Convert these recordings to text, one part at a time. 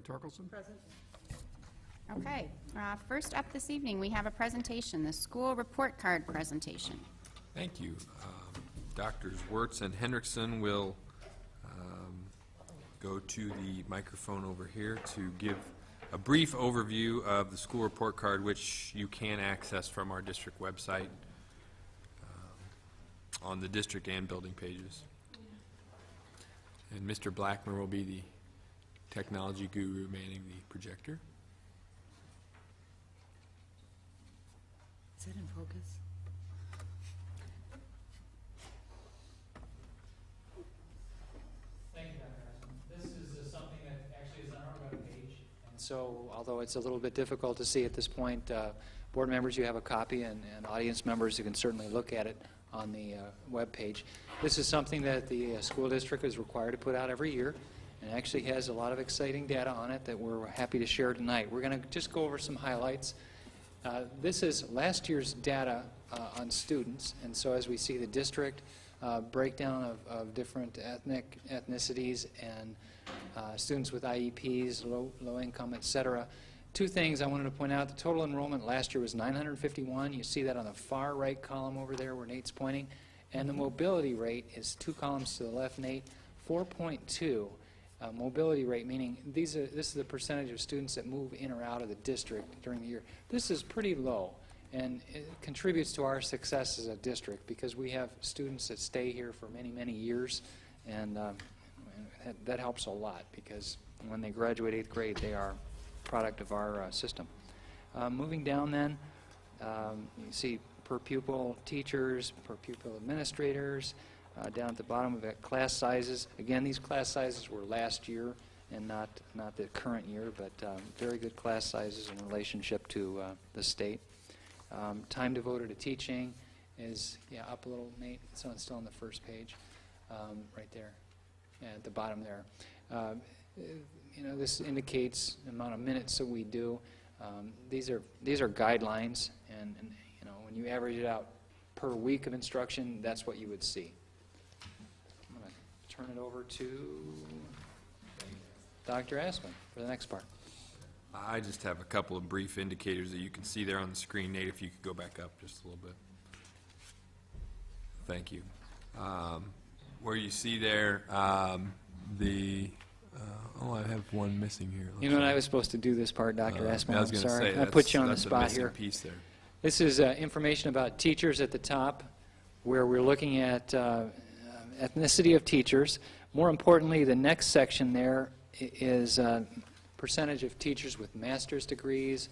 Chairman Torkelson. Present. Okay, first up this evening, we have a presentation, the school report card presentation. Thank you. Doctors Wirtz and Hendrickson will go to the microphone over here to give a brief overview of the school report card, which you can access from our district website on the district and building pages. And Mr. Blackmer will be the technology guru manning the projector. Is that in focus? Thank you, Dr. Asman. This is something that actually is on our webpage. And so, although it's a little bit difficult to see at this point, board members, you have a copy, and audience members, you can certainly look at it on the webpage. This is something that the school district is required to put out every year, and actually has a lot of exciting data on it that we're happy to share tonight. We're going to just go over some highlights. This is last year's data on students, and so as we see the district breakdown of different ethnicities and students with IEPs, low income, etc. Two things I wanted to point out. The total enrollment last year was 951. You see that on the far right column over there where Nate's pointing. And the mobility rate is two columns to the left, Nate, 4.2. Mobility rate, meaning this is the percentage of students that move in or out of the district during the year. This is pretty low, and it contributes to our success as a district because we have students that stay here for many, many years, and that helps a lot because when they graduate 8th grade, they are a product of our system. Moving down then, you see per pupil teachers, per pupil administrators. Down at the bottom of it, class sizes. Again, these class sizes were last year and not the current year, but very good class sizes in relationship to the state. Time devoted to teaching is up a little, Nate. So it's still on the first page, right there, at the bottom there. This indicates the amount of minutes that we do. These are guidelines, and when you average it out per week of instruction, that's what you would see. Turn it over to Dr. Asman for the next part. I just have a couple of brief indicators that you can see there on the screen. Nate, if you could go back up just a little bit. Thank you. Where you see there I have one missing here. You know what, I was supposed to do this part, Dr. Asman. I was I'm going to sorry. say, I put you on the that's a spot missing here. piece there. This is information about teachers at the top, where we're looking at ethnicity of teachers. More importantly, the next section there is percentage of teachers with master's degrees.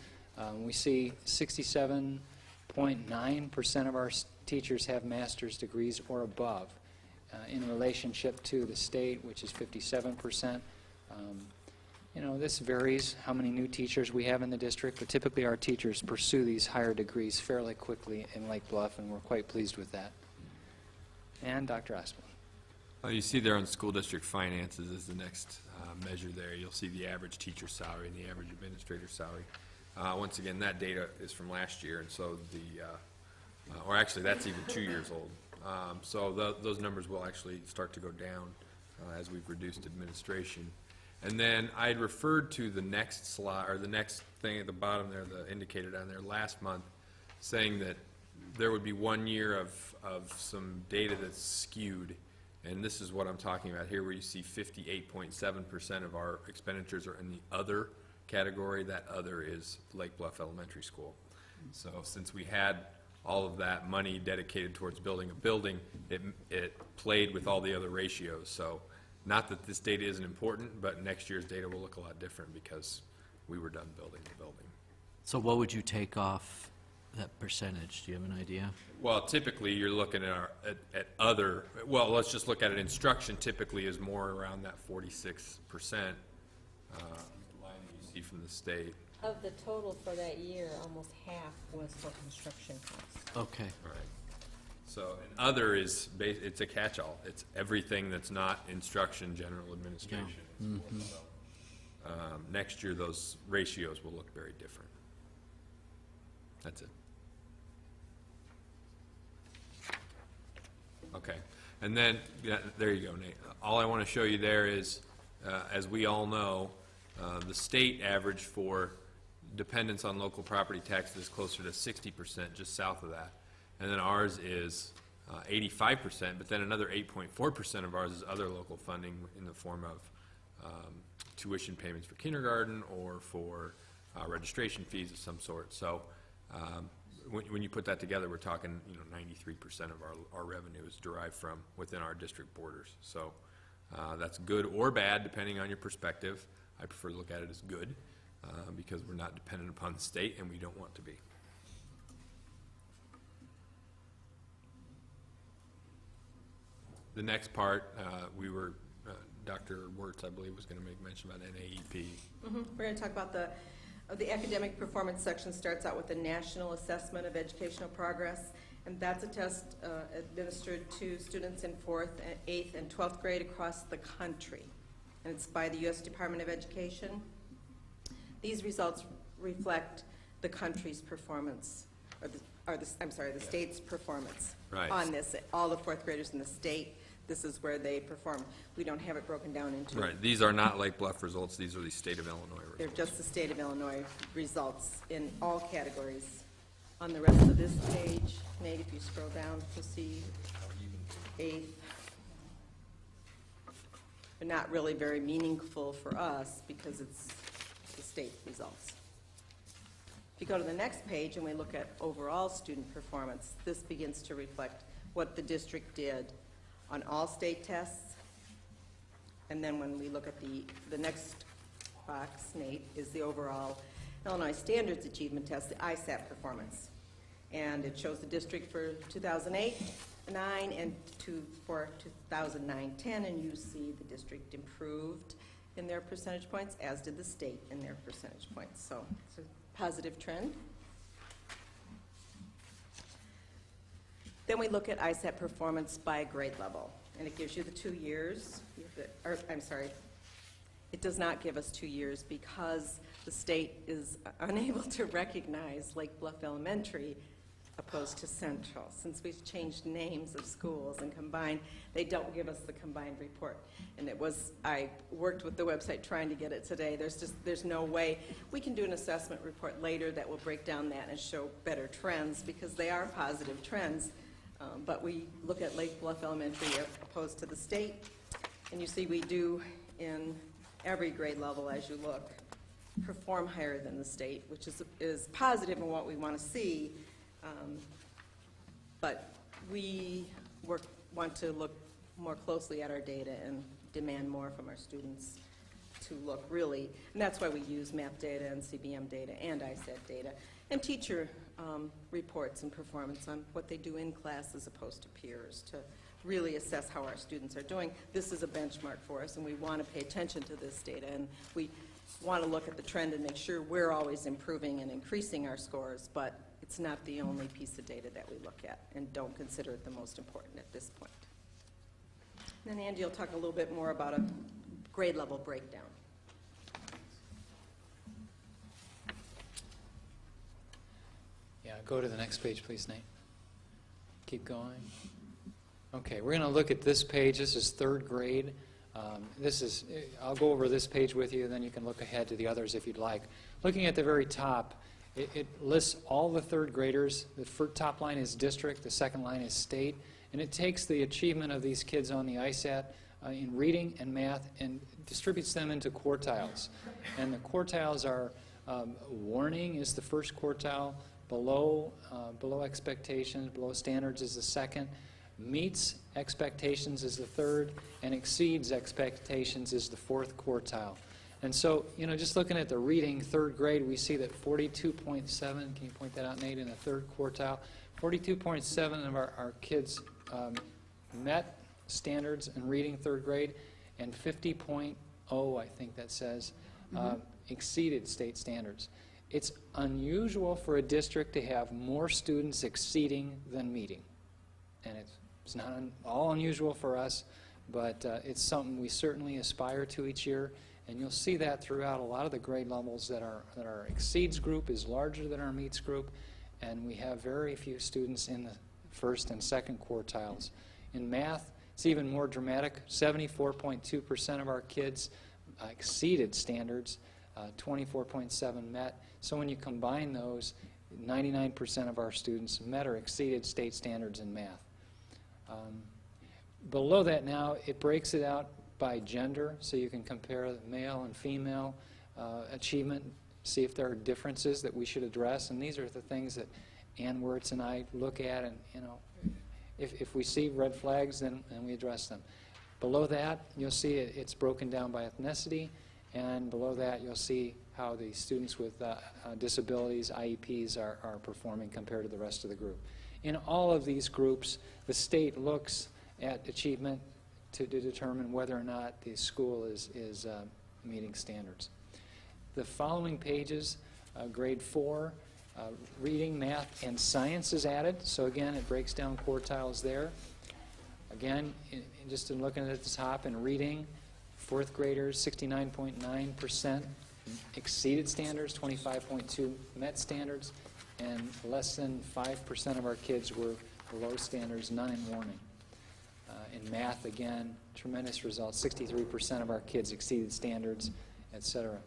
We see 67.9% of our teachers have master's degrees or above in relationship to the state, which is 57%. This varies how many new teachers we have in the district, but typically our teachers pursue these higher degrees fairly quickly in Lake Bluff, and we're quite pleased with that. And Dr. Asman. You see there on school district finances is the next measure there. You'll see the average teacher salary and the average administrator salary. Once again, that data is from last year, and so or actually that's even 2 years old. So those numbers will actually start to go down as we've reduced administration. And then I'd referred to the next slide, or the next thing at the bottom there, the indicator down there last month, saying that there would be 1 year of some data that's skewed. And this is what I'm talking about here, where you see 58.7% of our expenditures are in the other category. That other is Lake Bluff Elementary School. So since we had all of that money dedicated towards building a building, it played with all the other ratios. So not that this data isn't important, but next year's data will look a lot different because we were done building the building. So what would you take off that percentage? Do you have an idea? Well, typically you're looking at other, well, let's just look at it. Instruction typically is more around that 46% line you see from the state. Of the total for that year, almost half was for construction costs. Okay. Right. So an other is, it's a catch-all. It's everything that's not instruction, general administration. Yeah. Mm-hmm. So, next year those ratios will look very different. That's it. Okay, and then there you go, Nate. All I want to show you there is, as we all know, The state average for dependence on local property taxes is closer to 60%, just south of that. And then ours is 85%, but then another 8.4% of ours is other local funding in the form of tuition payments for kindergarten or for registration fees of some sort. So when you put that together, we're talking, 93% of our revenue is derived from within our district borders. So that's good or bad, depending on your perspective. I prefer to look at it as good because we're not dependent upon the state, and we don't want to be. The next part, Dr. Wirtz, I believe, was going to make mention about NAEP. We're going to talk about the academic performance section. Starts out with the National Assessment of Educational Progress, and that's a test administered to students in 4th, 8th, and 12th grade across the country, and it's by the U.S. Department of Education. These results reflect the country's performance, the state's performance on this. All the 4th graders in the state, this is where they perform. We don't have it broken down into. Right. These are not Lake Bluff results. These are the state of Illinois results. They're just the state of Illinois results in all categories. On the rest of this page, Nate, if you scroll down, you'll see 8th. They're not really very meaningful for us because it's the state results. If you go to the next page and we look at overall student performance, this begins to reflect what the district did on all state tests. And then when we look at the next box, Nate, is the overall Illinois Standards Achievement Test, the ISAT performance. And it shows the district for 2008, 9, and for 2009-10, and you see the district improved in their percentage points, as did the state in their percentage points. So it's a positive trend. Then we look at ISAT performance by grade level, and it gives you the 2 years. It does not give us 2 years because the state is unable to recognize Lake Bluff Elementary opposed to Central. Since we've changed names of schools and combined, they don't give us the combined report. And I worked with the website trying to get it today. There's no way. We can do an assessment report later that will break down that and show better trends because they are positive trends. But we look at Lake Bluff Elementary opposed to the state, and you see we do in every grade level as you look perform higher than the state, which is positive in what we want to see. But we want to look more closely at our data and demand more from our students to look really, and that's why we use MAP data and CBM data and ISAT data and teacher reports and performance on what they do in class as opposed to peers to really assess how our students are doing. This is a benchmark for us, and we want to pay attention to this data, and we want to look at the trend and make sure we're always improving and increasing our scores, but it's not the only piece of data that we look at, and don't consider it the most important at this point. And then Andy will talk a little bit more about a grade level breakdown. Yeah, go to the next page, please, Nate. Keep going. Okay, we're going to look at this page. This is 3rd grade. I'll go over this page with you, and then you can look ahead to the others if you'd like. Looking at the very top, it lists all the 3rd graders. The top line is district, the second line is state, and it takes the achievement of these kids on the ISAT in reading and math and distributes them into quartiles. And the quartiles are warning is the first quartile, below expectations, below standards is the second, meets expectations is the third, and exceeds expectations is the 4th quartile. And so, just looking at the reading, 3rd grade, we see that 42.7, can you point that out, Nate, in the 3rd quartile, 42.7 of our kids met standards in reading 3rd grade, and 50.0, I think that says, exceeded state standards. It's unusual for a district to have more students exceeding than meeting. And it's not all unusual for us, but it's something we certainly aspire to each year. And you'll see that throughout a lot of the grade levels that our exceeds group is larger than our meets group, and we have very few students in the 1st and 2nd quartiles. In math, it's even more dramatic. 74.2% of our kids exceeded standards, 24.7 met. So when you combine those, 99% of our students met or exceeded state standards in math. Below that now, it breaks it out by gender, so you can compare male and female achievement, see if there are differences that we should address. And these are the things that Ann Wirtz and I look at, and if we see red flags, then we address them. Below that, you'll see it's broken down by ethnicity, and below that, you'll see how the students with disabilities, IEPs, are performing compared to the rest of the group. In all of these groups, the state looks at achievement to determine whether or not the school is meeting standards. The following pages, grade 4, reading, math, and science is added. So again, it breaks down quartiles there. Again, just in looking at the top in reading, 4th graders, 69.9% exceeded standards, 25.2 met standards, and less than 5% of our kids were below standards, none in warning. In math, again, tremendous results. 63% of our kids exceeded standards, etc.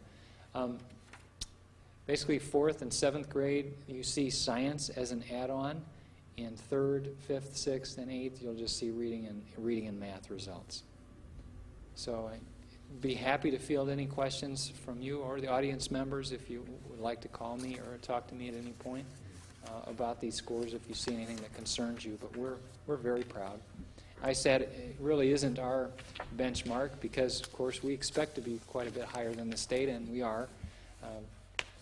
Basically, 4th and 7th grade, you see science as an add-on. In 3rd, 5th, 6th, and 8th, you'll just see reading and math results. So I'd be happy to field any questions from you or the audience members if you would like to call me or talk to me at any point about these scores if you see anything that concerns you. But we're very proud. I said it really isn't our benchmark because, of course, we expect to be quite a bit higher than the state, and we are.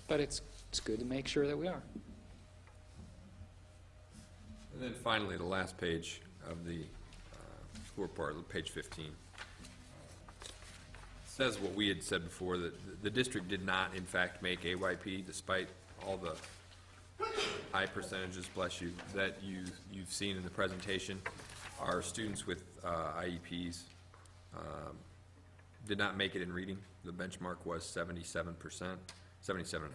But it's good to make sure that we are. And then finally, the last page of the school report, page 15, says what we had said before, that the district did not, in fact, make AYP, despite all the high percentages, bless you, that you've seen in the presentation. Our students with IEPs did not make it in reading. The benchmark was 77%, 77.5%,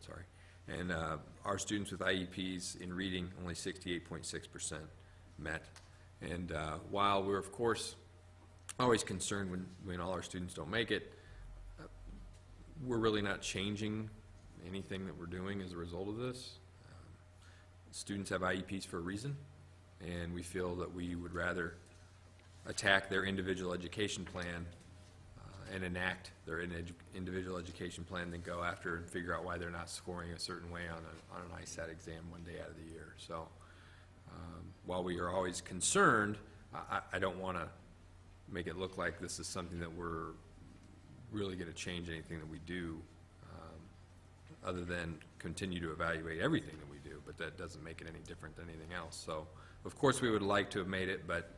sorry. And our students with IEPs in reading, only 68.6% met. And while we're, of course, always concerned when all our students don't make it, we're really not changing anything that we're doing as a result of this. Students have IEPs for a reason, and we feel that we would rather attack their individual education plan and enact their individual education plan than go after and figure out why they're not scoring a certain way on an ISAT exam one day out of the year. So while we are always concerned, I don't want to make it look like this is something that we're really going to change anything that we do other than continue to evaluate everything that we do, but that doesn't make it any different than anything else. So of course we would like to have made it, but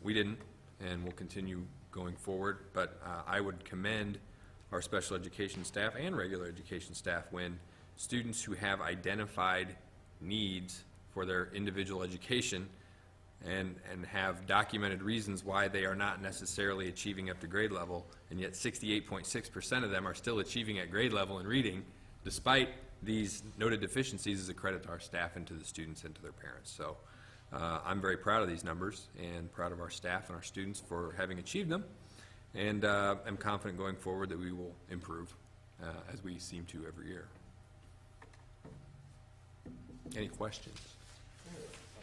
we didn't, and we'll continue going forward. But I would commend our special education staff and regular education staff when students who have identified needs for their individual education and have documented reasons why they are not necessarily achieving up to grade level, and yet 68.6% of them are still achieving at grade level in reading, despite these noted deficiencies, is a credit to our staff and to the students and to their parents. So I'm very proud of these numbers and proud of our staff and our students for having achieved them, and I'm confident going forward that we will improve as we seem to every year. Any questions?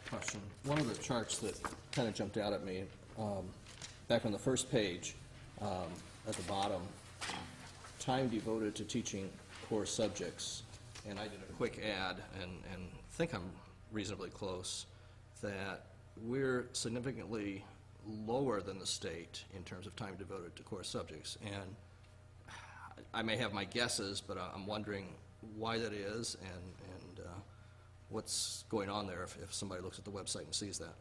Question. One of the charts that kind of jumped out at me, back on the first page, at the bottom, time devoted to teaching core subjects, and I did a quick add, and think I'm reasonably close, that we're significantly lower than the state in terms of time devoted to core subjects. And I may have my guesses, but I'm wondering why that is and what's going on there if somebody looks at the website and sees that.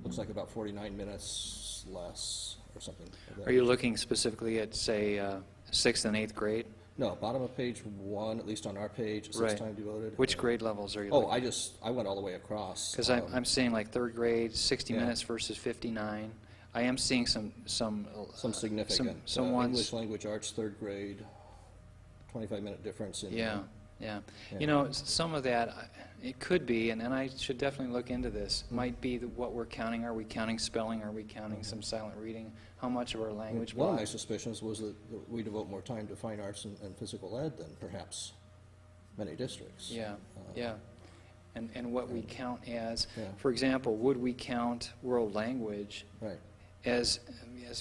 Looks like about 49 minutes less or something like that. Are you looking specifically at, say, 6th and 8th grade? No, bottom of page 1, at least on our page, it says Right. time devoted. Which grade levels are you Oh, looking? I went all the way across. Because I'm seeing like 3rd grade, 60 Yeah. minutes versus 59. I am seeing some significant. some ones. English language arts, 3rd grade, 25-minute difference in Yeah. Yeah. Yeah. You know, some of that, it could be, and I should definitely look into this, might be what we're counting. Are we counting spelling? Are we counting some silent reading? How much of our language One of my block? suspicions was that we devote more time to fine arts and physical ed than perhaps many districts. Yeah, yeah. And what we count as, Yeah. for example, would we count world language Right. as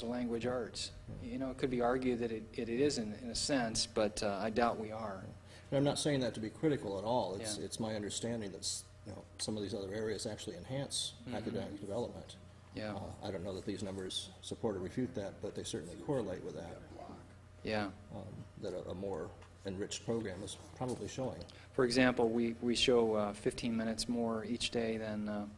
language arts? You know, it could be argued that it is in a sense, but I doubt we are. And I'm not saying that to be critical at all. Yeah. It's my understanding that, you know, some of these other areas actually enhance academic development. Yeah, I don't know that these numbers support or refute that, but they certainly correlate with that, yeah. that a more enriched program is probably showing. For example, we show 15 minutes more each day than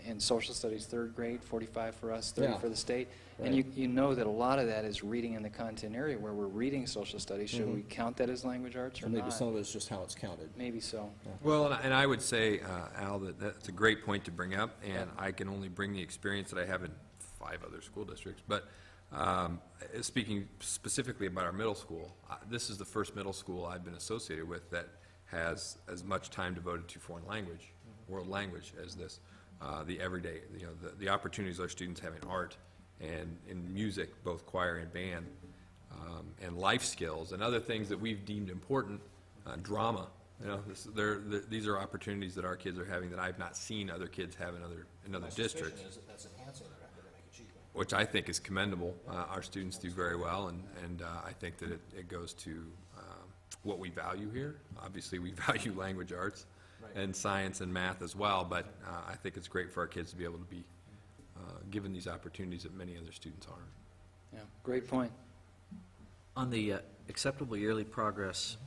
in social studies, third grade, 45 for us, 30 Yeah. for the state. And Right. you know that a lot of that is reading in the content area where we're reading social studies. Should we count that as language arts or And maybe not? some of it's just how it's counted. Maybe so. Well, and I would say, Al, that that's a great point to bring up, and I can only bring the experience that I have in 5 other school districts. But speaking specifically about our middle school, this is the first middle school I've been associated with that has as much time devoted to foreign language, world language, as this. The everyday, you know, the opportunities our students have in art and in music, both choir and band, and life skills and other things that we've deemed important, drama. You know, these are opportunities that our kids are having that I've not seen other kids have in other districts, Is that that's enhancing their academic achievement. which I think is commendable. Our students do very well, and I think that it goes to what we value here. Obviously, we value language arts and science and math as well, but I think it's great for our kids to be able to be given these opportunities that many other students aren't. Yeah, great point. On the acceptable yearly progress,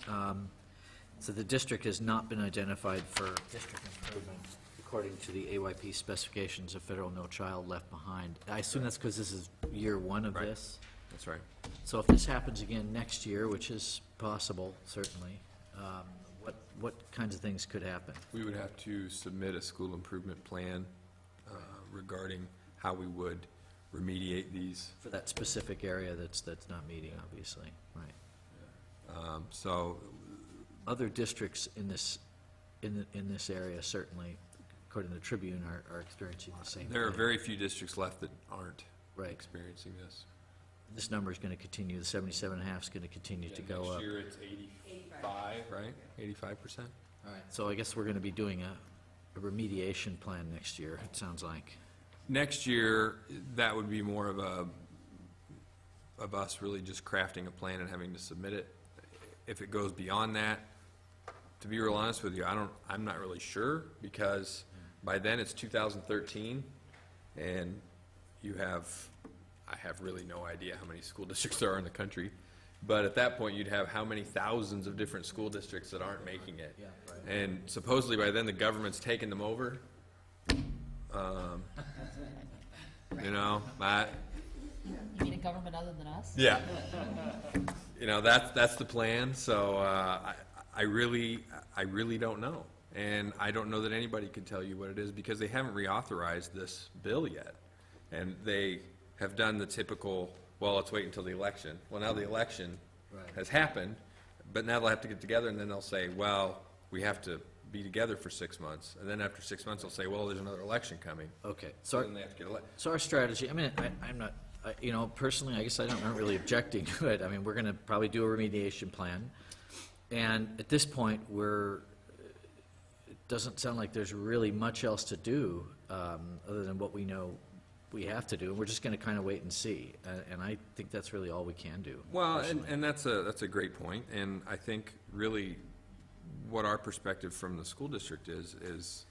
so the district has not been identified for district improvement according to the AYP specifications of federal No Child Left Behind. I assume that's because this is year 1 of Right. this? That's right. So if this happens again next year, which is possible, certainly, what kinds of things could happen? We would have to submit a school improvement plan regarding how we would remediate these. For that specific area that's not meeting, obviously, right. So, Other districts in this area certainly, according to the Tribune, are experiencing the same thing. there are very few districts left that aren't Right. experiencing this. This number is going to continue, the 77.5 is going to continue to go up. Next year, it's 85, right? 85%? All right, so I guess we're going to be doing a remediation plan next year, it sounds like. Next year, that would be more of us really just crafting a plan and having to submit it. If it goes beyond that, to be real honest with you, I'm not really sure, because by then it's 2013, and I have really no idea how many school districts there are in the country. But at that point, you'd have how many thousands of different school districts that aren't making it. Yeah, right. And supposedly by then, the government's taken them over. You know, You mean a government other than us? yeah. You know, that's the plan, so I really don't know. And I don't know that anybody could tell you what it is, because they haven't reauthorized this bill yet. And they have done the typical, well, let's wait until the election. Well, now the election Right. has happened, but now they'll have to get together, and then they'll say, well, we have to be together for 6 months. And then after 6 months, they'll say, well, there's another election coming. Okay, So so, then they have to get elected. so our strategy, I mean, I'm not, you know, personally, I guess I'm not really objecting to it. I mean, we're going to probably do a remediation plan. And at this point, it doesn't sound like there's really much else to do, other than what we know we have to do. And we're just going to kind of wait and see. And I think that's really all we can do. Well, personally. and that's a great point, and I think really what our perspective from the school district is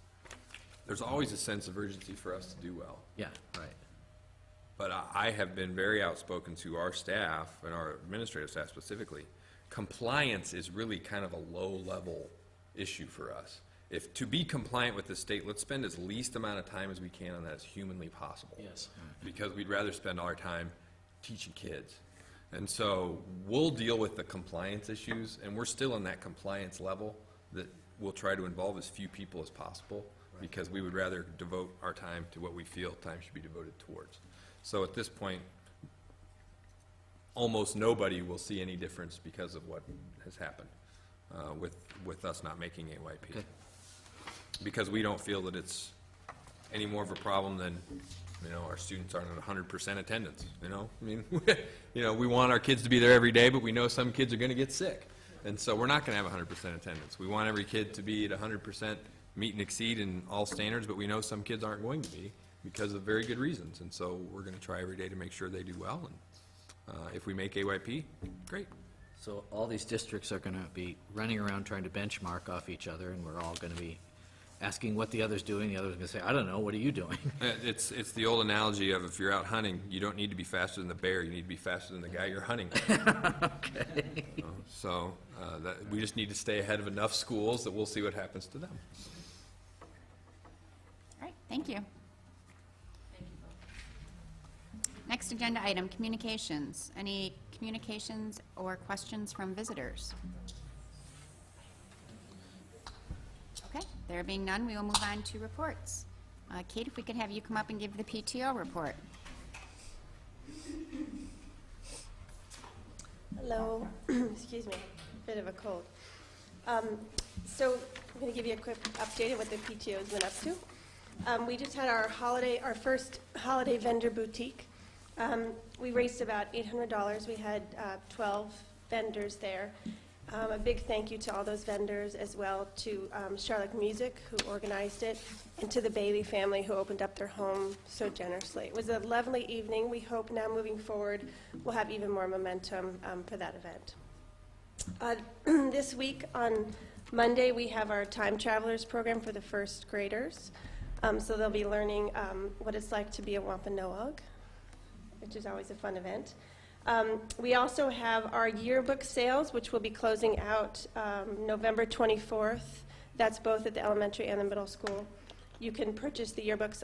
there's always a sense of urgency for us to do well. Yeah, right. But I have been very outspoken to our staff, and our administrative staff specifically. Compliance is really kind of a low-level issue for us. If to be compliant with the state, let's spend as least amount of time as we can on that as humanly possible. Yes. Because we'd rather spend our time teaching kids. And so we'll deal with the compliance issues, and we're still in that compliance level that we'll try to involve as few people as possible, because we would rather devote our time to what we feel time should be devoted towards. So at this point, almost nobody will see any difference because of what has happened. with us not making AYP. Okay. Because we don't feel that it's any more of a problem than, our students aren't at 100% attendance, I mean, we want our kids to be there every day, but we know some kids are going to get sick. And so we're not going to have 100% attendance. We want every kid to be at 100% meet and exceed in all standards, but we know some kids aren't going to be because of very good reasons. And so we're going to try every day to make sure they do well. And if we make AYP, great. So all these districts are going to be running around trying to benchmark off each other, and we're all going to be asking what the other's doing. The other's going to say, I don't know, what are you doing? It's the old analogy of if you're out hunting, you don't need to be faster than the bear, you need to be faster than the guy you're hunting. Okay. So we just need to stay ahead of enough schools that we'll see what happens to them. All right, thank you. Next agenda item, communications. Any communications or questions from visitors? Okay, there being none, we will move on to reports. Kate, if we could have you come up and give the PTO report. Hello, excuse me, bit of a cold. So I'm going to give you a quick update of what the PTO has been up to. We just had our first holiday vendor boutique. We raised about $800. We had 12 vendors there. A big thank you to all those vendors, as well to Charlotte Music, who organized it, and to the Bailey family, who opened up their home so generously. It was a lovely evening. We hope now moving forward we'll have even more momentum for that event. This week on Monday we have our Time Travelers program for the first graders. So they'll be learning what it's like to be a Wampanoag, which is always a fun event. We also have our yearbook sales, which will be closing out November 24th. That's both at the elementary and the middle school. You can purchase the yearbooks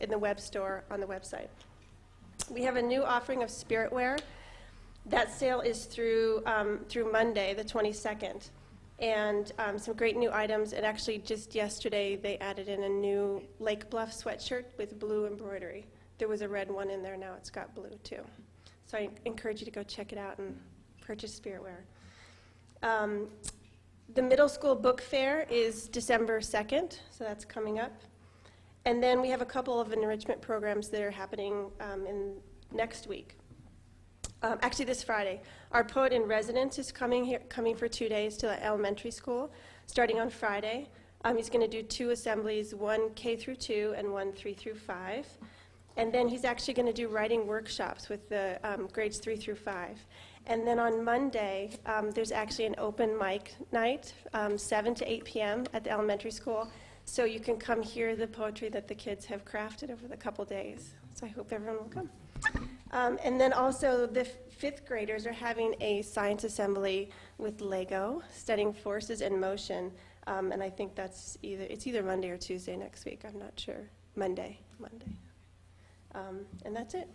in the web store on the website. We have a new offering of spiritware. That sale is through Monday, the 22nd. And some great new items. And actually, just yesterday, they added in a new Lake Bluff sweatshirt with blue embroidery. There was a red one in there. Now it's got blue, too. So I encourage you to go check it out and purchase spiritware. The middle school book fair is December 2nd, so that's coming up. And then we have a couple of enrichment programs that are happening next week. Actually, this Friday. Our poet in residence is coming for 2 days to the elementary school, starting on Friday. He's going to do 2 assemblies, one K through 2 and one 3 through 5. And then he's actually going to do writing workshops with the grades 3 through 5. And then on Monday, there's actually an open mic night, 7 to 8 p.m. at the elementary school. So you can come hear the poetry that the kids have crafted over the couple days. So I hope everyone will come. And then also the 5th graders are having a science assembly with Lego, studying forces in motion. And I think it's either Monday or Tuesday next week. I'm not sure. Monday. And that's it.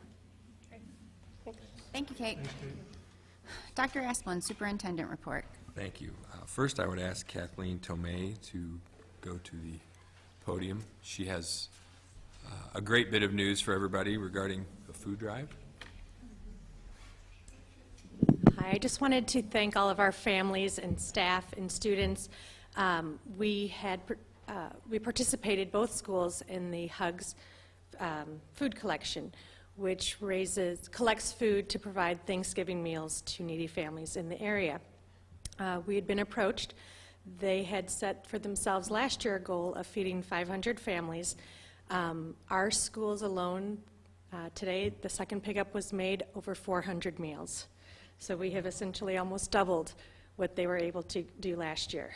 Thanks. Thank you, Kate. Dr. Esplin, Superintendent Report. Thank you. First, I would ask Kathleen Tomei to go to the podium. She has a great bit of news for everybody regarding the food drive. Hi, I just wanted to thank all of our families and staff and students. We participated, both schools, in the Hugs food collection, which collects food to provide Thanksgiving meals to needy families in the area. We had been approached. They had set for themselves last year a goal of feeding 500 families. Our schools alone, today, the second pickup was made over 400 meals. So we have essentially almost doubled what they were able to do last year.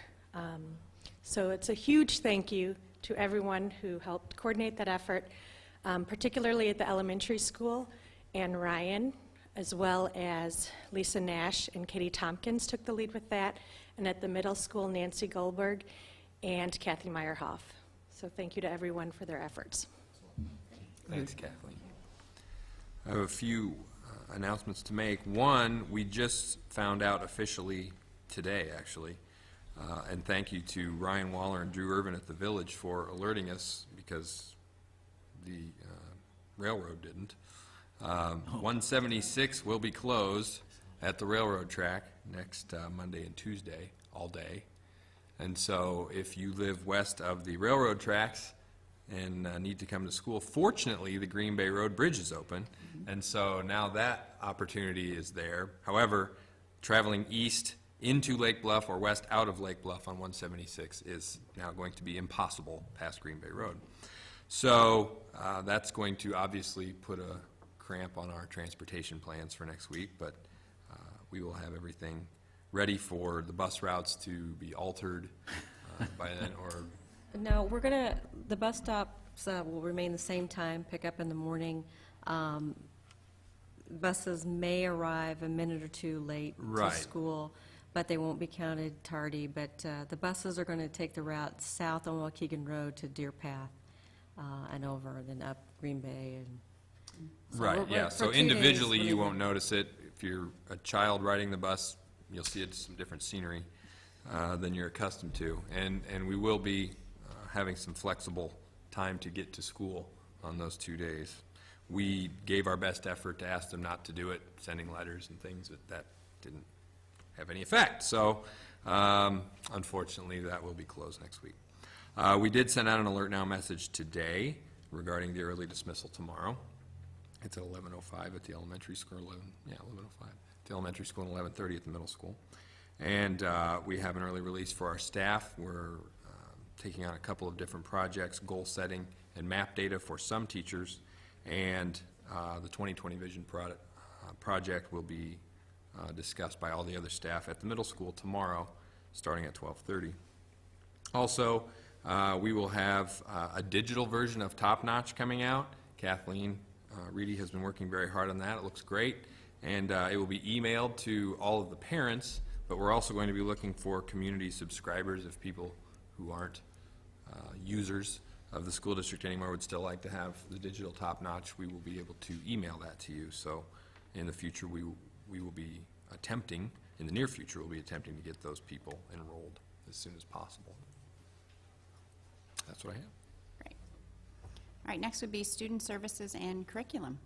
So it's a huge thank you to everyone who helped coordinate that effort, particularly at the elementary school, and Ryan, as well as Lisa Nash and Katie Tompkins took the lead with that, and at the middle school, Nancy Goldberg and Kathy Meyerhoff. So thank you to everyone for their efforts. Thanks, Kathleen. I have a few announcements to make. One, we just found out officially today, actually, and thank you to Ryan Waller and Drew Irvin at the Village for alerting us, because the railroad didn't. 176 will be closed at the railroad track next Monday and Tuesday. all day. And so if you live west of the railroad tracks and need to come to school, fortunately, the Green Bay Road Bridge is open, and so now that opportunity is there. However, traveling east into Lake Bluff or west out of Lake Bluff on 176 is now going to be impossible past Green Bay Road. So that's going to obviously put a cramp on our transportation plans for next week, but we will have everything ready for the bus routes to be altered by then, or No, the bus stops will remain the same time, pick up in the morning. Buses may arrive a minute or two late Right. to school, but they won't be counted tardy. But the buses are going to take the route south on Waukegan Road to Deer Path and over, and then up Green Bay. So right, we're- yeah, for so 2 days, individually we're you gonna- won't notice it. If you're a child riding the bus, you'll see it's some different scenery than you're accustomed to. And we will be having some flexible time to get to school on those 2 days. We gave our best effort to ask them not to do it, sending letters and things, but that didn't have any effect. So unfortunately, that will be closed next week. We did send out an Alert Now message today regarding the early dismissal tomorrow. It's at 11:05 at the elementary school, 11:05 at the elementary school, and 11:30 at the middle school. And we have an early release for our staff. We're taking on a couple of different projects, goal setting and map data for some teachers, and the 2020 Vision project will be discussed by all the other staff at the middle school tomorrow, starting at 12:30. Also, we will have a digital version of Top Notch coming out. Kathleen Reedy has been working very hard on that. It looks great, and it will be emailed to all of the parents, but we're also going to be looking for community subscribers. If people who aren't users of the school district anymore would still like to have the digital Top Notch, we will be able to email that to you. So in the future, we will be attempting, in the near future, we'll be attempting to get those people enrolled as soon as possible. That's what I have. Great. All right, next would be student services and curriculum.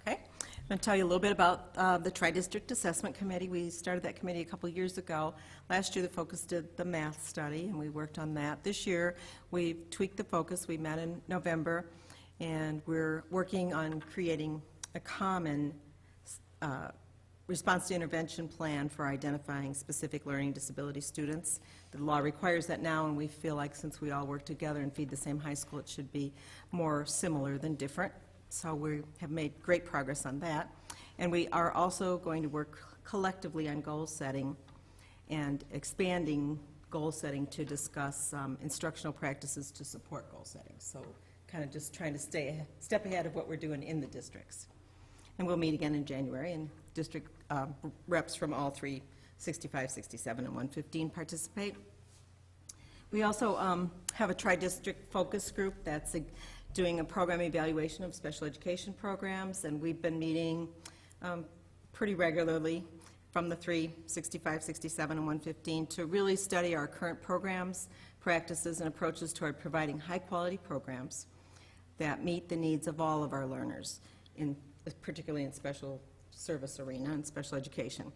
Okay. I'm going to tell you a little bit about the Tri-District Assessment Committee. We started that committee a couple years ago. Last year, the focus did the math study, and we worked on that. This year, we've tweaked the focus. We met in November, and we're working on creating a common response to intervention plan for identifying specific learning disability students. The law requires that now, and we feel like since we all work together and feed the same high school, it should be more similar than different. So we have made great progress on that. And we are also going to work collectively on goal setting and expanding goal setting to discuss instructional practices to support goal setting. So kind of just trying to stay a step ahead of what we're doing in the districts. And we'll meet again in January, and district reps from all three, 65, 67, and 115 participate. We also have a tri-district focus group that's doing a program evaluation of special education programs, and we've been meeting pretty regularly from the three, 65, 67, and 115, to really study our current programs, practices, and approaches toward providing high-quality programs that meet the needs of all of our learners, particularly in special service arena and special education.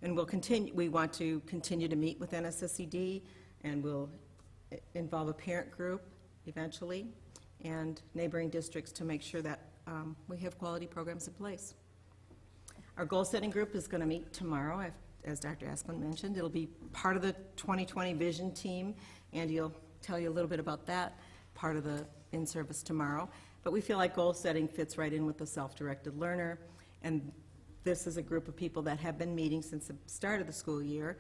And we want to continue to meet with NSSED, and we'll involve a parent group eventually, and neighboring districts to make sure that we have quality programs in place. Our goal-setting group is going to meet tomorrow, as Dr. Asplund mentioned. It'll be part of the 2020 Vision team, and he'll tell you a little bit about that, part of the in-service tomorrow. But we feel like goal-setting fits right in with the self-directed learner, and this is a group of people that have been meeting since the start of the school year.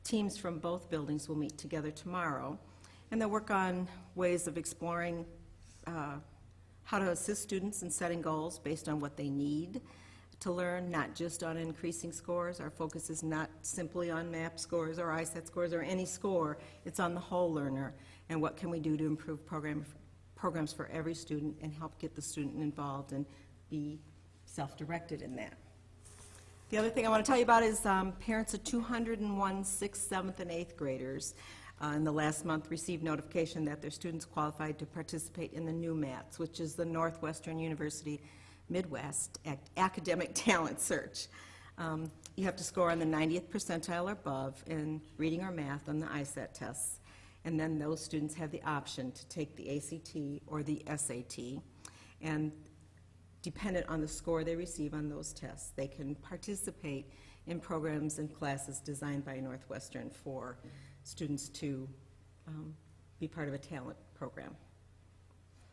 Teams from both buildings will meet together tomorrow, and they'll work on ways of exploring how to assist students in setting goals based on what they need to learn, not just on increasing scores. Our focus is not simply on MAP scores or ISET scores or any score. It's on the whole learner, and what can we do to improve programs for every student and help get the student involved and be self-directed in that. The other thing I want to tell you about is parents of 201 6th, 7th, and 8th graders in the last month received notification that their students qualified to participate in the new MATS, which is the Northwestern University Midwest Academic Talent Search. You have to score on the 90th percentile or above in reading or math on the ISAT tests. And then those students have the option to take the ACT or the SAT. And dependent on the score they receive on those tests, they can participate in programs and classes designed by Northwestern for students to be part of a talent program.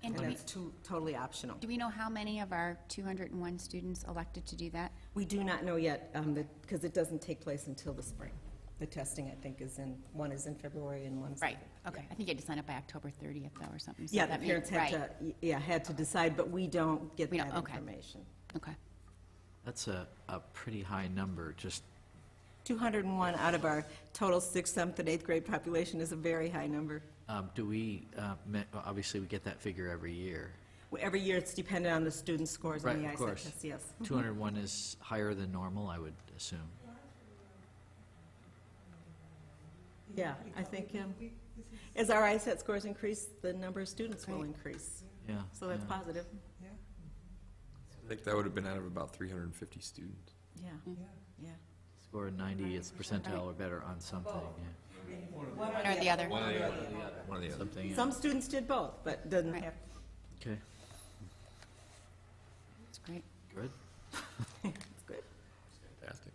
And And do we, that's totally optional. do we know how many of our 201 students elected to do that? We do not know yet, because it doesn't take place until the spring. The testing, I think, one is in February and one's... Right, okay. I think you had to sign up by October 30th, though, or something. So Yeah, the that may- parents had right. to, had to decide, but we don't get We don't- that okay. information. Okay. That's a pretty high number, just, 201 out of our total 6th, 7th, and 8th grade population is a very high number. do we, obviously, we get that figure every year. Every year, it's dependent on the students' scores on Right, the of ISAT course. test, yes. 201 is higher than normal, I would assume. Yeah, I think as our ISAT scores increase, the number of students will increase. Yeah. So that's yeah. positive. I think that would have been out of about 350 students. Yeah, yeah. Score 90th percentile or better on something, yeah. One or the other. One or the other. Something, yeah. Some students did both, but doesn't Right. have, Okay, That's great. good. it's good. Fantastic.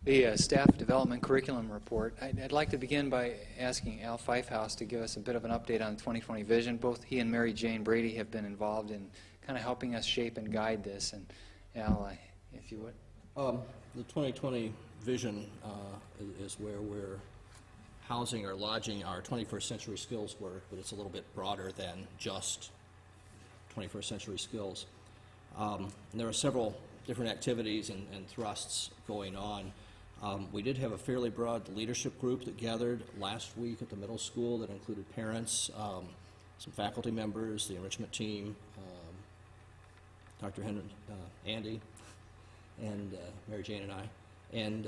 The staff development curriculum report. I'd like to begin by asking Al Fifehouse to give us a bit of an update on 2020 vision. Both he and Mary Jane Brady have been involved in kind of helping us shape and guide this. And Al, if you would. The 2020 vision is where we're housing or lodging our 21st century skills work, but it's a little bit broader than just 21st century skills. And there are several different activities and thrusts going on. We did have a fairly broad leadership group that gathered last week at the middle school that included parents, some faculty members, the enrichment team, Dr. Henry, Andy, and Mary Jane and I. And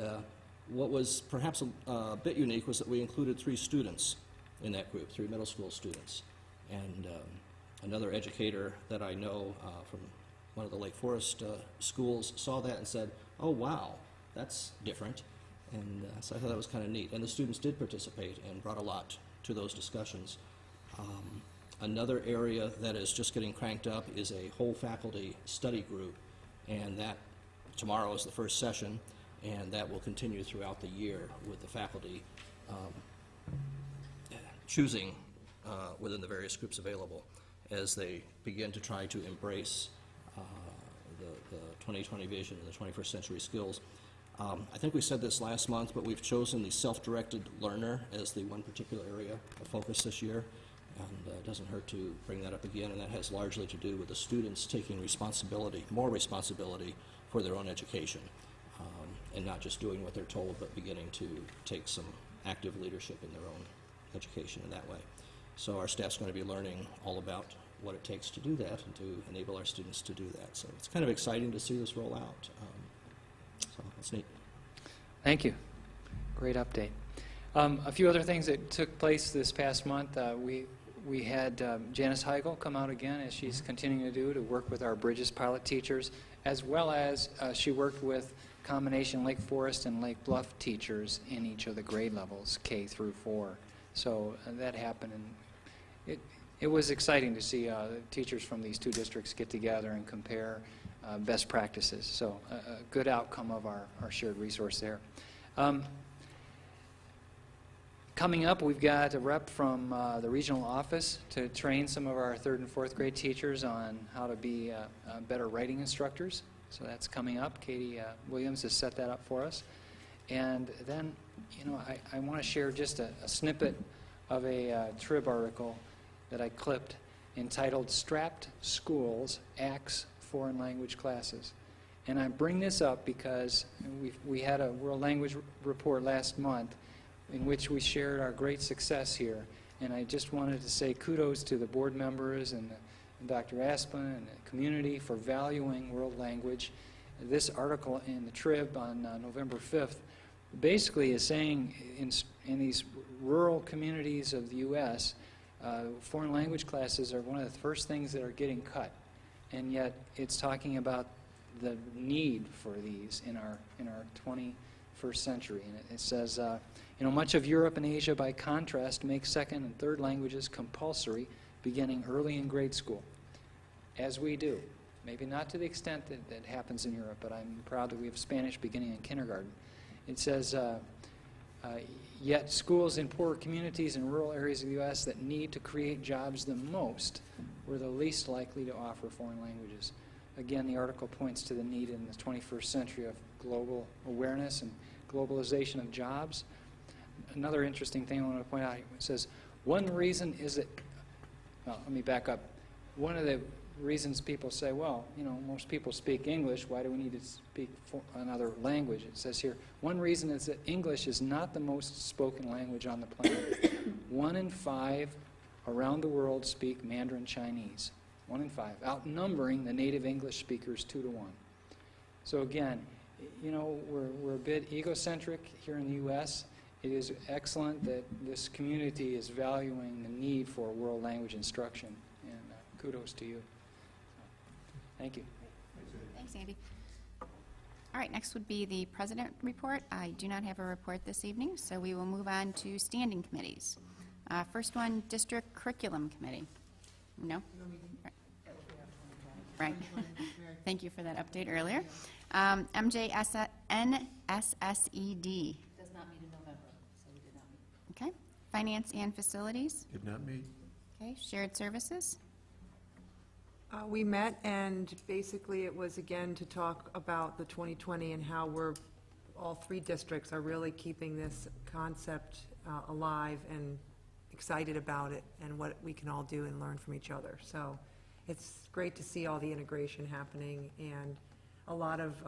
what was perhaps a bit unique was that we included 3 students in that group, 3 middle school students. And another educator that I know from one of the Lake Forest schools saw that and said, oh, wow, that's different. And so I thought that was kind of neat. And the students did participate and brought a lot to those discussions. Another area that is just getting cranked up is a whole faculty study group, and that tomorrow is the first session, and that will continue throughout the year with the faculty choosing within the various groups available as they begin to try to embrace the 2020 vision and the 21st century skills. I think we said this last month, but we've chosen the self-directed learner as the one particular area of focus this year, and it doesn't hurt to bring that up again, and that has largely to do with the students taking responsibility, more responsibility for their own education, and not just doing what they're told, but beginning to take some active leadership in their own education in that way. So our staff's going to be learning all about what it takes to do that and to enable our students to do that. So it's kind of exciting to see this roll out. So it's neat. Thank you. Great update. A few other things that took place this past month. We had Janice Heigl come out again, as she's continuing to work with our Bridges pilot teachers, as well as she worked with combination Lake Forest and Lake Bluff teachers in each of the grade levels, K through 4. So that happened, and it was exciting to see teachers from these 2 districts get together and compare best practices. So a good outcome of our shared resource there. Coming up, we've got a rep from the regional office to train some of our 3rd and 4th grade teachers on how to be better writing instructors. So that's coming up. Katie Williams has set that up for us. And then, I want to share just a snippet of a Trib article that I clipped entitled Strapped Schools Axe Foreign Language Classes. And I bring this up because we had a World Language Report last month in which we shared our great success here. And I just wanted to say kudos to the board members and Dr. Aspen and the community for valuing world language. This article in the Trib on November 5th basically is saying in these rural communities of the U.S., foreign language classes are one of the first things that are getting cut. And yet it's talking about the need for these in our 21st century. And it says, much of Europe and Asia, by contrast, make second and third languages compulsory beginning early in grade school, as we do. Maybe not to the extent that happens in Europe, but I'm proud that we have Spanish beginning in kindergarten. It says, yet schools in poorer communities and rural areas of the U.S. that need to create jobs the most were the least likely to offer foreign languages. Again, the article points to the need in the 21st century of global awareness and globalization of jobs. Another interesting thing I want to point out, it says, one reason is that, well, let me back up. One of the reasons people say, well, most people speak English, why do we need to speak another language? It says here, one reason is that English is not the most spoken language on the planet. 1 in 5 around the world speak Mandarin Chinese. 1 in 5, outnumbering the native English speakers 2 to 1. So again, we're a bit egocentric here in the U.S. It is excellent that this community is valuing the need for world language instruction, and kudos to you. Thank you. Thanks, Andy. All right, next would be the president report. I do not have a report this evening, so we will move on to standing committees. First one, District Curriculum Committee. No? Right. Thank you for that update earlier. NSSED. Does not meet in November, so we did not meet. Okay. Finance and Facilities. Did not meet. Okay. Shared Services. We met, and basically it was again to talk about the 2020 and how all 3 districts are really keeping this concept alive and excited about it and what we can all do and learn from each other. So it's great to see all the integration happening, and a lot of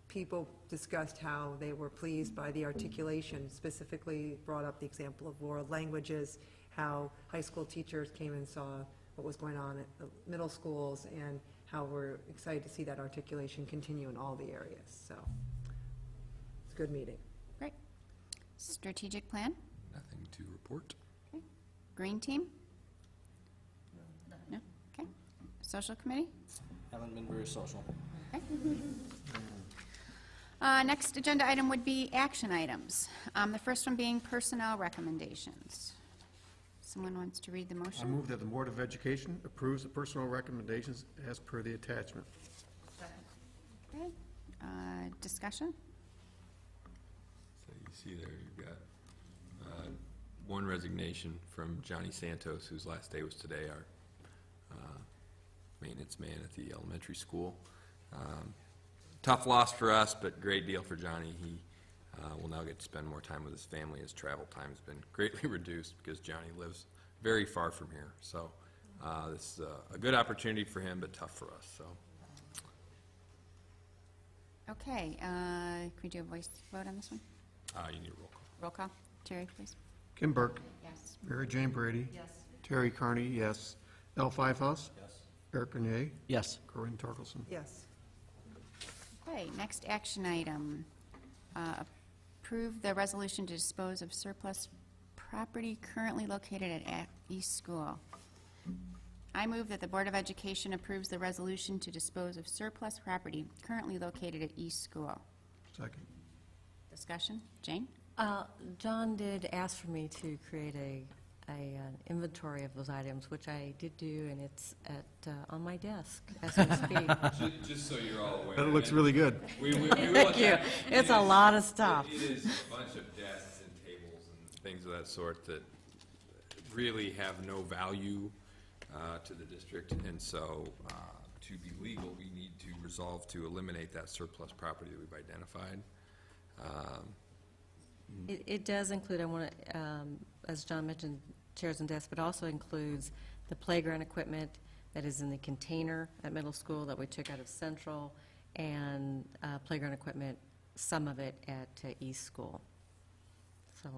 people discussed how they were pleased by the articulation, specifically brought up the example of world languages, how high school teachers came and saw what was going on at the middle schools, and how we're excited to see that articulation continue in all the areas. So it's a good meeting. Great. Strategic Plan. Nothing to report. Okay. Green Team. No? Okay. Social Committee. Haven't been very social. Okay. Next agenda item would be action items. The first one being personnel recommendations. Someone wants to read the I motion? move that the Board of Education approves the personal recommendations as per the attachment. Okay. Discussion? So you see there, you've got one resignation from Johnny Santos, whose last day was today, our maintenance man at the elementary school. Tough loss for us, but great deal for Johnny. He will now get to spend more time with his family. His travel time has been greatly reduced because Johnny lives very far from here. So this is a good opportunity for him, but tough for us. So. Okay. Can we do a voice vote on this one? You need a roll call. Roll call. Terry, please. Kim Burke. Yes. Mary Jane Brady. Yes. Terry Carney, yes. Al Fivehouse. Yes. Eric Bernier. Yes. Corinne Torkelson. Yes. Okay, next action item. Approve the resolution to dispose of surplus property currently located at East School. I move that the Board of Education approves the resolution to dispose of surplus property currently located at East School. Second. Discussion? Jane? John did ask for me to create an inventory of those items, which I did do, and it's on my desk as we speak. Just so you're all aware. That looks really good. Thank you. It's a lot of stuff. It is a bunch of desks and tables and things of that sort that really have no value to the district, and so to be legal, we need to resolve to eliminate that surplus property that we've identified. It does include, I want to, as John mentioned, chairs and desks, but also includes the playground equipment that is in the container at middle school that we took out of Central, and playground equipment, some of it at East School. So.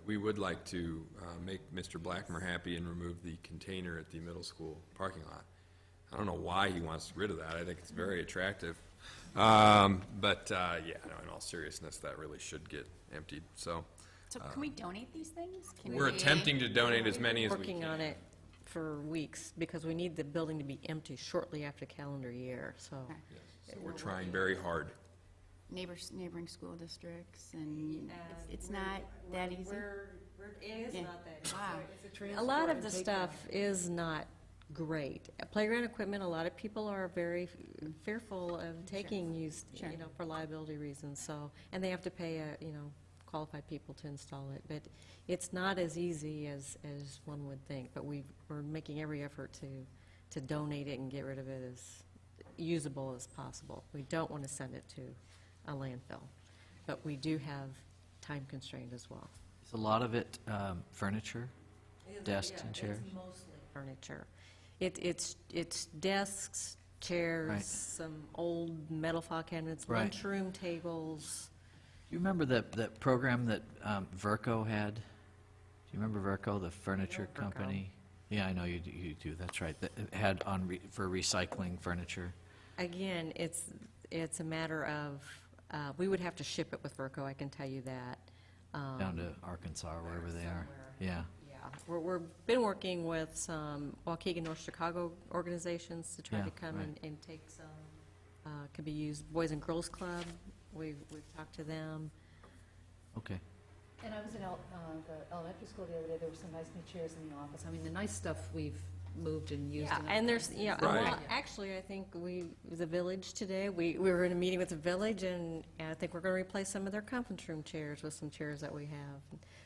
We would like to make Mr. Blackmer happy and remove the container at the middle school parking lot. I don't know why he wants rid of that. I think it's very attractive. Yeah, no, in all seriousness, that really should get emptied. So So can we donate these things? we're attempting to donate as many as we can. Working on it for weeks, because we need the building to be empty shortly after calendar year, so. So we're trying very hard. Neighboring school districts, and it's not that easy. It is Yeah. not that Wow. A lot of the stuff is not great. Playground equipment, a lot of people are very fearful of taking used, Sure. for liability reasons, so, and they have to pay, qualified people to install it, but it's not as easy as one would think, but we're making every effort to donate it and get rid of it as usable as possible. We don't want to send it to a landfill, but we do have time constraint as well. Is a lot of it furniture, desks and chairs? It's mostly furniture. It's desks, chairs, Right. some old metal file cabinets, Right. lunchroom tables. Do you remember that program that Verco had? Do you remember Verco, the furniture Verco. company? Yeah, I know you do, that's right. That it had for recycling furniture. Again, it's a matter of, we would have to ship it with Verco, I can tell you that. Down to Arkansas or wherever they are. Yeah. Yeah, we've been working with some Waukegan, North Chicago organizations to try Yeah, to come right. and take some, could be used, Boys and Girls Club, we've talked to them. Okay. And I was in the elementary school the other day, there were some nice new chairs in the office. I mean, the nice stuff we've moved and used. Yeah, in and the- there's, a Right. lot, actually, I think the village today, we were in a meeting with the village, and I think we're gonna replace some of their conference room chairs with some chairs that we have.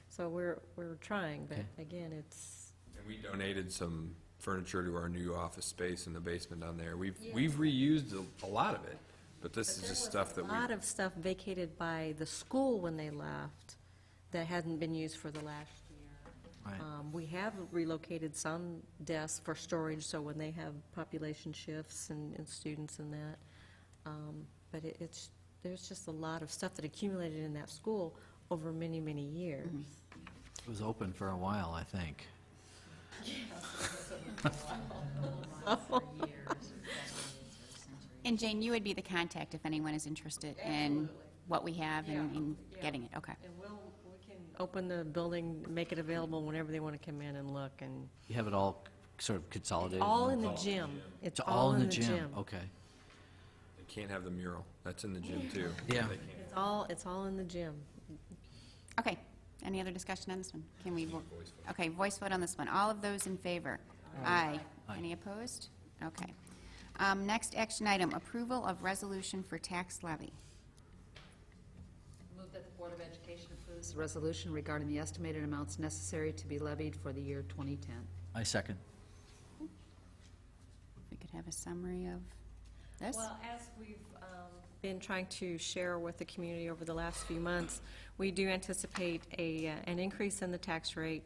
So we're trying, but Okay. again, it's, And we donated some furniture to our new office space in the basement down there. We've reused a lot of it, but this is just stuff that a lot we, of stuff vacated by the school when they left that hadn't been used for the last year. Right. We have relocated some desks for storage, so when they have population shifts and students and that. But there's just a lot of stuff that accumulated in that school over many, many years. It was open for a while, I think. And Jane, you would be the contact if anyone is interested in what we have and getting it, okay. And we can open the building, make it available whenever they want to come in and look, and You have it all sort of consolidated? all in the gym. It's all in the gym? Okay. they can't have the mural. That's in the gym too. Yeah. They can't. It's all in the gym. Okay, any other discussion on this one? Can we, okay, voice vote on this one. All of those in favor? Aye. Aye. Any opposed? Okay. Next action item, approval of resolution for tax levy. Move that the Board of Education approves the resolution regarding the estimated amounts necessary to be levied for the year 2010. I second. If we could have a summary of this? Well, as we've been trying to share with the community over the last few months, we do anticipate an increase in the tax rate,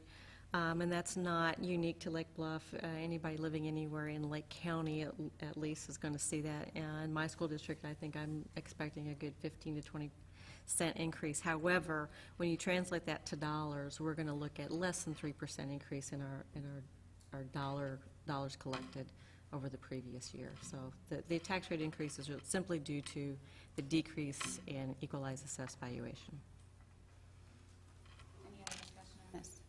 and that's not unique to Lake Bluff. Anybody living anywhere in Lake County at least is going to see that. And my school district, I think I'm expecting a good 15 to 20% increase. However, when you translate that to dollars, we're going to look at less than 3% increase in our dollars collected over the previous year. So the tax rate increase is simply due to the decrease in equalized assessed valuation. Any other discussion on this?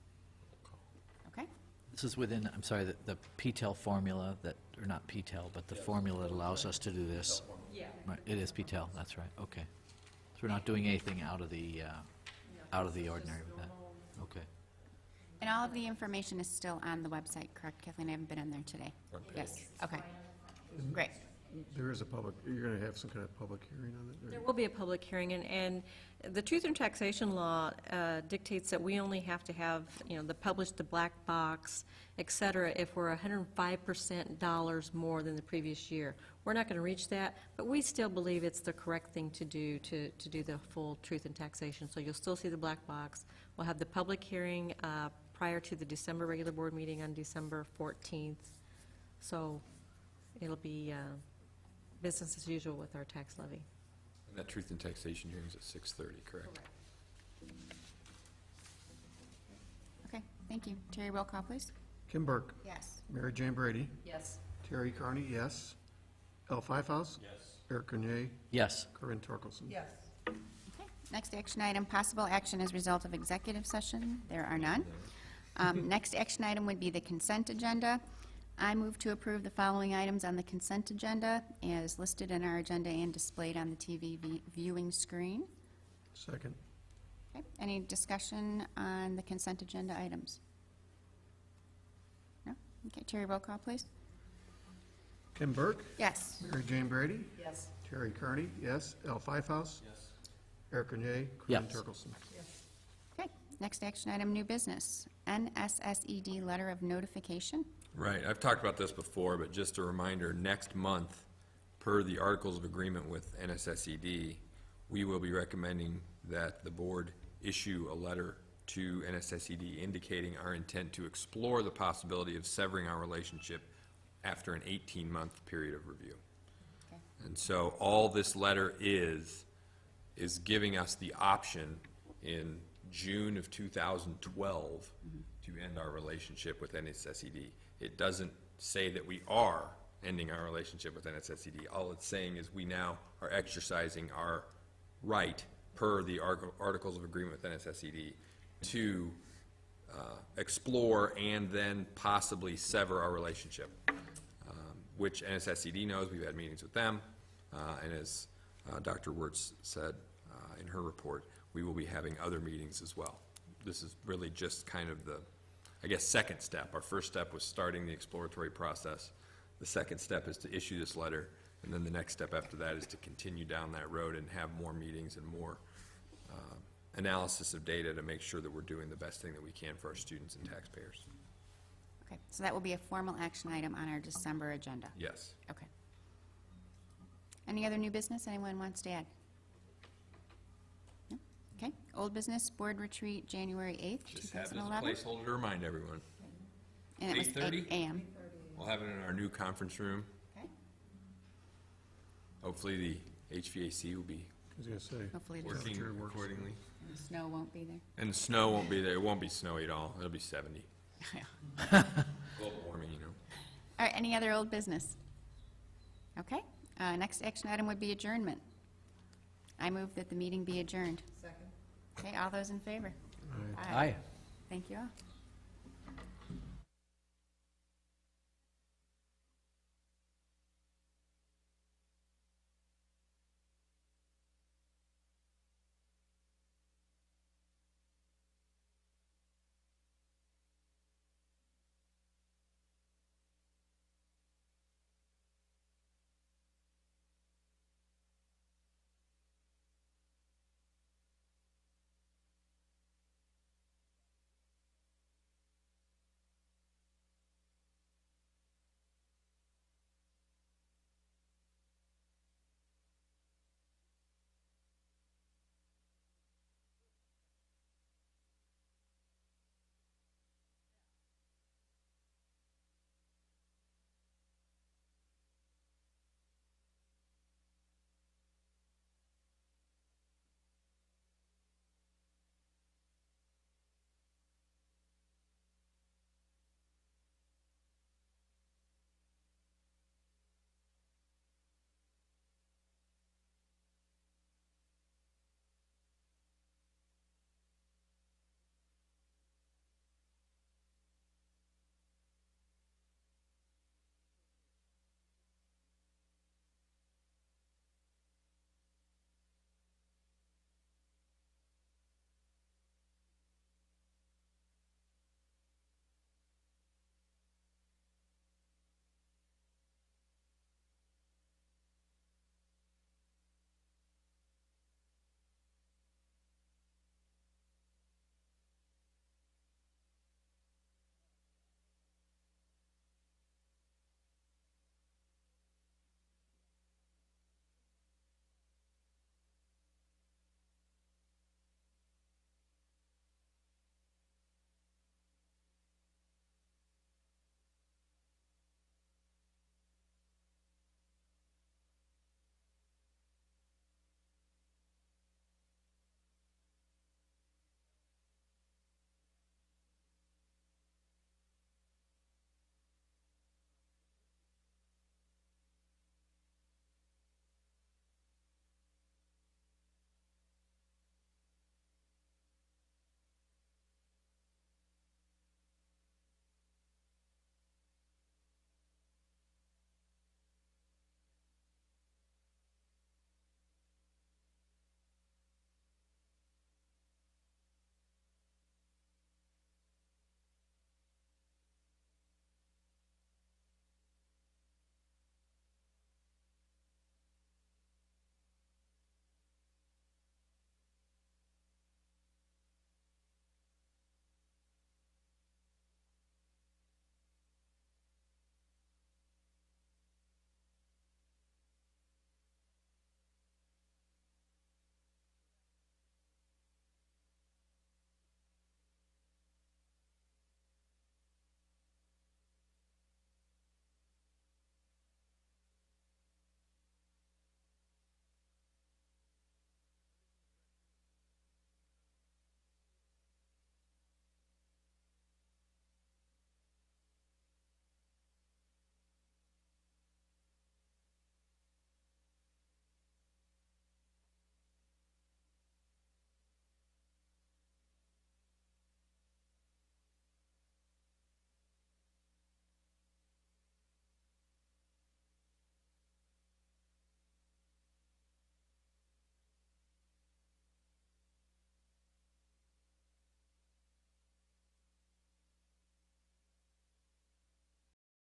Okay, This is within, I'm sorry, the PTEL formula that, or not PTEL, but the formula that allows us to do this? Yeah. Right, it is PTEL, that's right, okay. So we're not doing anything out of the ordinary with that? Okay. and all of the information is still on the website, correct, Kathleen? I haven't been on there today. Yes, okay. Great. There is you're going to have some kind of public hearing on it? There will be a public hearing, and the Truth in Taxation law dictates that we only have to have, the black box, et cetera, if we're 105% dollars more than the previous year. We're not going to reach that, but we still believe it's the correct thing to do to do the full Truth in Taxation. So you'll still see the black box. We'll have the public hearing prior to the December regular board meeting on December 14th. So it'll be business as usual with our tax levy. And that truth and taxation hearing is at 6:30, correct? Okay, thank you. Terry, roll call, please. Kim Burke. Yes. Mary Jane Brady. Yes. Terry Carney, yes. Al Pfeifhaus. Yes. Eric Cornier. Yes. Corinne Torkelson. Yes. Okay. Next action item, possible action as a result of executive session. There are none. Next action item would be the consent agenda. I move to approve the following items on the consent agenda as listed in our agenda and displayed on the TV viewing screen. Second. Okay, any discussion on the consent agenda items? No? Okay, Terry, roll call, please. Kim Burke? Yes. Mary Jane Brady? Yes. Terry Carney, yes. Al Fivehouse? Yes. Eric Renee? Yes. Corinne Turkelson? Okay, next action item, new business. NSSED letter of notification. Right, I've talked about this before, but just a reminder, next month, per the Articles of Agreement with NSSED, we will be recommending that the board issue a letter to NSSED indicating our intent to explore the possibility of severing our relationship after an 18-month period of review. Okay. And so all this letter is giving us the option in June of 2012 to end our relationship with NSSED. It doesn't say that we are ending our relationship with NSSED. All it's saying is we now are exercising our right per the Articles of Agreement with NSSED to explore and then possibly sever our relationship, which NSSED knows. We've had meetings with them, and as Dr. Wirtz said in her report, we will be having other meetings as well. This is really just kind of the, I guess, second step. Our first step was starting the exploratory process. The second step is to issue this letter, and then the next step after that is to continue down that road and have more meetings and more analysis of data to make sure that we're doing the best thing that we can for our students and taxpayers. Okay, so that will be a formal action item on our December agenda. Yes. Okay. Any other new business anyone wants to add? No? Okay, old business, board retreat, January 8th, Just have it as a 2011. placeholder to remind everyone. And it was 8:30? 8 a.m. We'll have it in our new conference room. Okay, Hopefully the HVAC will be I was gonna say. hopefully the working Temperature works. accordingly. and the snow won't be there. And the snow won't be there. It won't be snowy at all. It'll be 70. Global warming, you know. All right, any other old business? Okay, next action item would be adjournment. I move that the meeting be adjourned. Second. Okay, all those in favor? Aye. Thank you all.